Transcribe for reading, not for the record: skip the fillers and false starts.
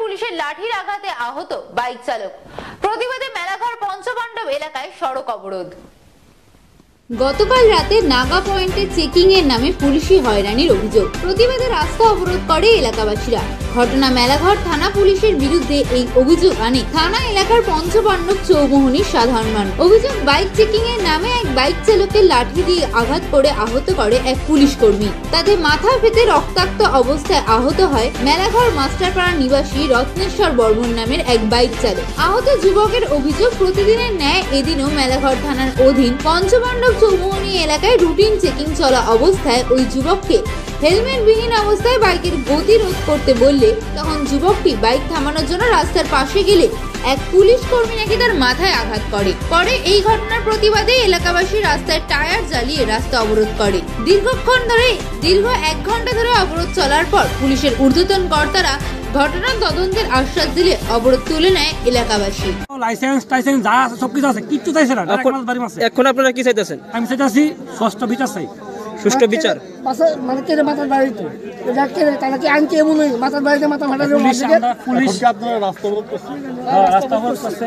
পুলিশের লাঠির আঘাতে আহত বাইক চালক। প্রতিবাদে মেলাঘর পঞ্চপাণ্ডব এলাকায় সড়ক অবরোধ। গতকাল রাতে নাগা পয়েন্টে চেকিং এর নামে পুলিশি হয়রানির অভিযোগ। প্রতিবাদে রাস্তা অবরোধ করে এলাকাবাসীরা। ঘটনা মেলাঘর থানা পুলিশের বিরুদ্ধে এই অভিযোগ আনে থানা এলাকার পঞ্চপাণ্ডব চৌমোহনীর সাধারণ মানুষ। অভিযোগ, বাইক চেকিং এর নামে এক বাইক চালককে লাঠি দিয়ে আঘাত করে আহত করে এক পুলিশ কর্মী। তাতে মাথা ফেটে রক্তাক্ত অবস্থায় আহত হয় মেলাঘর মাস্টারপাড়া নিবাসী রত্নেশ্বর বর্মন নামের এক বাইক চালক। আহত যুবকের অভিযোগ, প্রতিদিনের ন্যায় এদিনও মেলাঘর থানার অধীন পঞ্চপাণ্ডব চৌমোহনী এলাকায় রুটিন চেকিং চলা অবস্থায় ওই যুবককে হেলমেট বিহীন অবস্থায় বাইকের গতি রোধ করতে বললে তখন যুবকটি বাইক থামানোর জন্য রাস্তার পাশে গেলে এক পুলিশ কর্মী নাকি তার মাথায় আঘাত করে। পরে এই ঘটনার প্রতিবাদে এলাকাবাসী রাস্তায় টায়ার জ্বালিয়ে রাস্তা অবরোধ করে। দীর্ঘ 1 ঘন্টা ধরে অবরোধ চলার পর পুলিশের ঊর্ধ্বতন কর্তারা ঘটনার তদন্তের আশ্বাস দিলে অবরোধ তুলে নেয় এলাকাবাসী। লাইসেন্স যা আছে সবকিছু আছে, কিচ্ছু চাইছে না। এখন আপনারা কি চাইতেছেন? আমি চাইতেছি সুষ্ঠু বিচার চাই। সুষ্ঠু বিচার মানে কেটে মাথার বাড়িতে তারা কি আনছে এমন মাথার বাড়িতে মাথা ফাটা পুলিশ রাস্তা অবরোধ করছে।